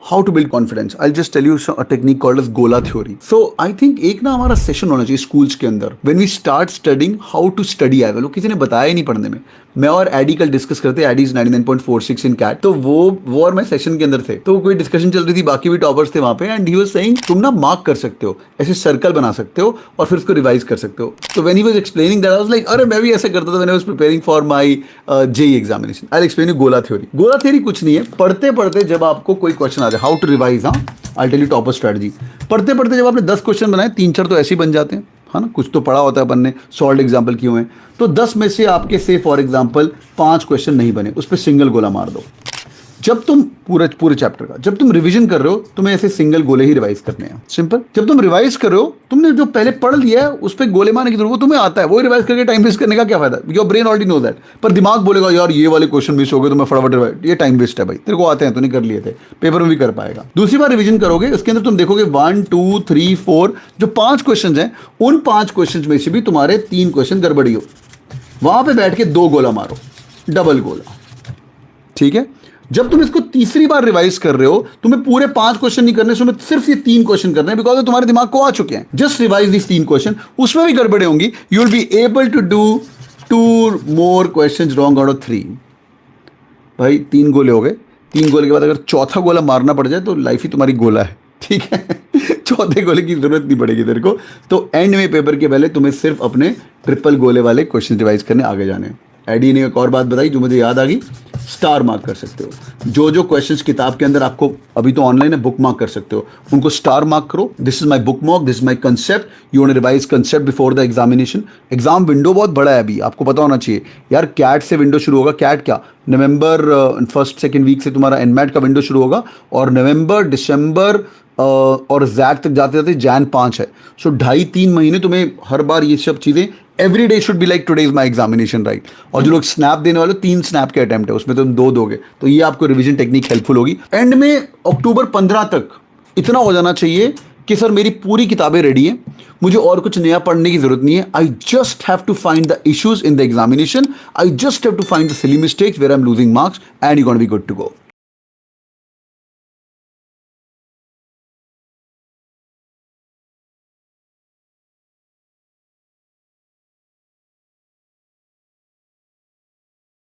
How to build confidence, I just tell you a technique called as गोला theory. So I think एक ना हमारा session होना चाहिए स्कूल्स के अंदर, when we start studying how to study as well. किसी ने बताया ही नहीं पढ़ने में. मैं और एडी कल डिस्कस करते, एडी इज 99.46 इन कैट, तो वो और मैं सेशन के अंदर थे, तो कोई डिस्कशन चल रही थी, बाकी भी टॉपर्स थे वहां पे, एंड ही वाज सेइंग तुम ना मार्क कर सकते हो, ऐसे सर्कल बना सकते हो और फिर उसको रिवाइज कर सकते हो. तो when he was explaining that I was like, अरे मैं भी ऐसे करता था when I was preparing for my JEE examination. I will explain you गोला थ्योरी. गोला थ्योरी कुछ नहीं है, पढ़ते पढ़ते जब आपको कोई क्वेश्चन आ जाए, हाउ टू रिवाइज, हाँ I tell you topper strategy. पढ़ते पढ़ते जब आपने 10 क्वेश्चन बनाए, 3-4 तो ऐसे ही बन जाते हैं, है ना, कुछ तो पढ़ा होता है अपन ने, सॉल्व एग्जाम्पल किए हुए हैं, तो 10 में से आपके से फॉर एग्जाम्पल 5 क्वेश्चन नहीं बने, उस पर सिंगल गोला मार दो. जब तुम पूरे चैप्टर का जब तुम रिवीजन कर रहे हो, तुम्हें ऐसे सिंगल गोले ही रिवाइज करने हैं. सिंपल. जब तुम रिवाइज कर रहे हो, तुमने जो पहले पढ़ लिया है उस पर गोले मारने की जरूरत, वो तुम्हें आता है, वो रिवाइज करके टाइम वेस्ट करने का क्या फायदा. Your brain already know that. पर दिमाग बोलेगा यार ये वाले क्वेश्चन मिस हो गए तो मैं फटाफट रिवाइज, ये टाइम वेस्ट है भाई, तेरे को आते हैं तो नहीं कर लिए थे, पेपर में भी कर पाएगा. दूसरी बार रिवीजन करोगे, उसके अंदर तुम देखोगे 1 2 3 4 जो 5 क्वेश्चन हैं, उन 5 क्वेश्चन में से भी तुम्हारे 3 क्वेश्चन गड़बड़ी हो, वहां पे बैठ के 2 गोला मारो, डबल गोला. ठीक है. जब तुम इसको तीसरी बार रिवाइज कर रहे हो, तुम्हें पूरे 5 क्वेश्चन नहीं करने, तुम्हें सिर्फ ये 3 क्वेश्चन करने हैं, बिकॉज तुम्हारे दिमाग को आ चुके हैं. जस्ट रिवाइज दिस 3 क्वेश्चन, उसमें भी गड़बड़े होंगी, you will be able to do 2 more question wrong out of 3. भाई 3 गोले हो गए. 3 गोले के बाद अगर चौथा गोला मारना पड़ जाए तो लाइफ ही तुम्हारी गोला है. ठीक है. चौथे गोले की जरूरत नहीं पड़ेगी तेरे को. तो एंड में पेपर के पहले तुम्हें सिर्फ अपने ट्रिपल गोले वाले क्वेश्चन रिवाइज करने आगे जाने. एडी ने एक और बात बताई जो मुझे याद आ गई, स्टार मार्क कर सकते हो. जो क्वेश्चंस किताब के अंदर आपको अभी तो ऑनलाइन है, बुक मार्क कर सकते हो, उनको स्टार मार्क करो. This is my bookmark, this is my concept, you want to revise concept before the examination. Exam window बहुत बड़ा है अभी, आपको पता होना चाहिए यार. कैट से विंडो शुरू होगा, कैट क्या नवंबर 1st-2nd वीक से तुम्हारा एनमैट का विंडो शुरू होगा, और नवंबर दिसंबर और जैक तक जाते जाते जैन 5 है. सो 2.5-3 महीने तुम्हें हर बार ये सब चीज़ें, every day should be like today is my examination, right. और जो लोग स्नैप देने वाले, 3 स्नैप के अटेम्प्ट है, उसमें तुम 2 दोगे, तो ये आपको रिवीजन टेक्निक हेल्पफुल होगी. एंड में अक्टूबर 15 तक इतना हो जाना चाहिए कि सर मेरी पूरी किताबें रेडी हैं, मुझे और कुछ नया पढ़ने की जरूरत नहीं है. I just have to find the issues in the examination, I just have to find the silly mistakes where I am losing marks, and you gonna be good to go.